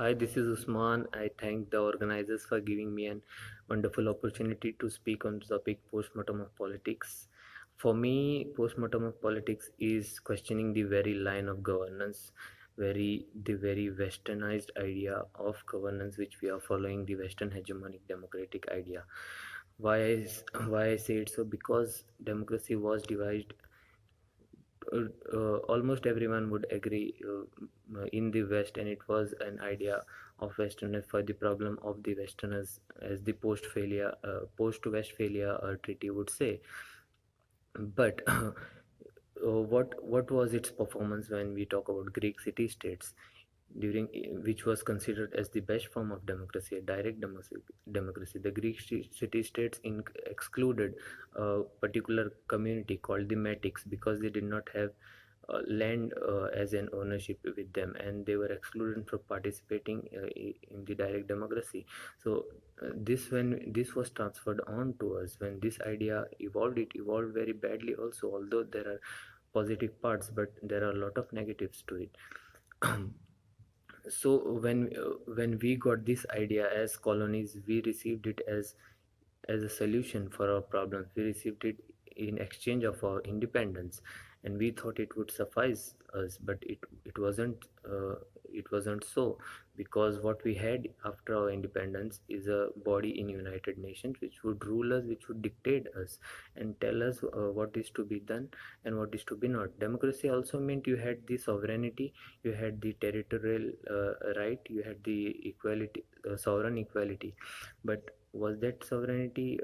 Hi, this is Usman. I thank the organizers for giving me an wonderful opportunity to speak on the topic postmortem of politics. For me, postmortem of politics is questioning the very line of governance, the very westernized idea of governance which we are following, the Western hegemonic democratic idea. Why I say it so? Because democracy was devised, almost everyone would agree, in the West, and it was an idea of Westerners for the problem of the Westerners, as the post-Westphalia treaty would say. But what was its performance when we talk about Greek city-states, during which was considered as the best form of democracy, a direct democracy. The Greek city-states excluded a particular community called the Metics because they did not have land as an ownership with them, and they were excluded from participating in the direct democracy. So when this was transferred on to us, when this idea evolved, it evolved very badly also, although there are positive parts, but there are a lot of negatives to it. So when we got this idea as colonies, we received it as a solution for our problems. We received it in exchange of our independence, and we thought it would suffice us, but it wasn't so, because what we had after our independence is a body in United Nations which would rule us, which would dictate us and tell us what is to be done and what is to be not. Democracy also meant you had the sovereignty, you had the territorial right, you had the equality, sovereign equality. But was that sovereignty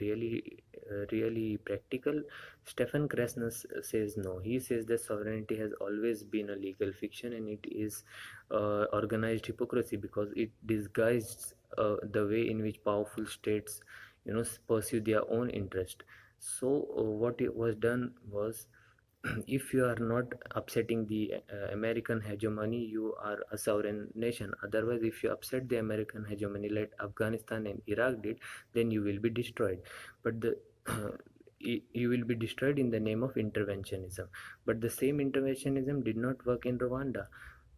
really practical? Stephen Krasner says no. He says that sovereignty has always been a legal fiction, and it is organized hypocrisy, because it disguises the way in which powerful states, pursue their own interest. So what it was done was, if you are not upsetting the American hegemony, you are a sovereign nation. Otherwise, if you upset the American hegemony like Afghanistan and Iraq did, then you will be destroyed. But you will be destroyed in the name of interventionism. But the same interventionism did not work in Rwanda.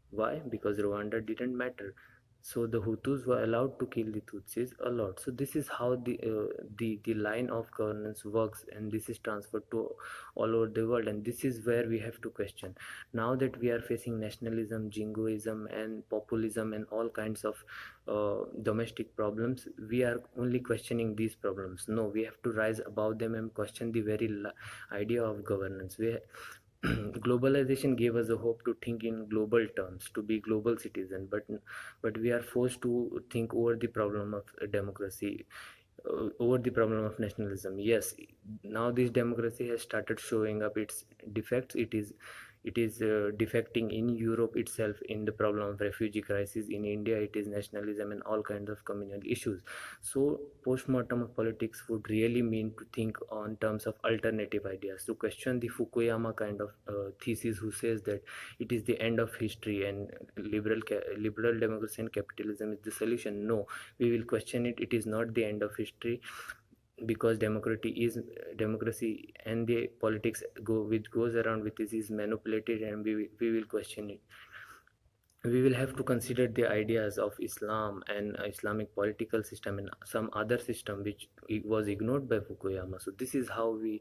Why? Because Rwanda didn't matter. So the Hutus were allowed to kill the Tutsis a lot. So this is how the line of governance works, and this is transferred to all over the world. And this is where we have to question. Now that we are facing nationalism, jingoism, and populism, and all kinds of domestic problems, we are only questioning these problems. No, we have to rise above them and question the very idea of governance. Globalization gave us a hope to think in global terms, to be global citizen, but we are forced to think over the problem of democracy, over the problem of nationalism. Yes, now this democracy has started showing up its defects. It is defecting in Europe itself, in the problem of refugee crisis. In India, it is nationalism and all kinds of communal issues. So postmortem of politics would really mean to think on terms of alternative ideas, to question the Fukuyama kind of thesis, who says that it is the end of history and liberal democracy and capitalism is the solution. No, we will question it. It is not the end of history, because democracy, and the politics which goes around with this is manipulated, and we will question it. We will have to consider the ideas of Islam and Islamic political system and some other system which was ignored by Fukuyama. So this is how we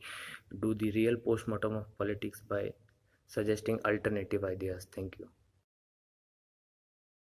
do the real postmortem of politics, by suggesting alternative ideas. Thank you.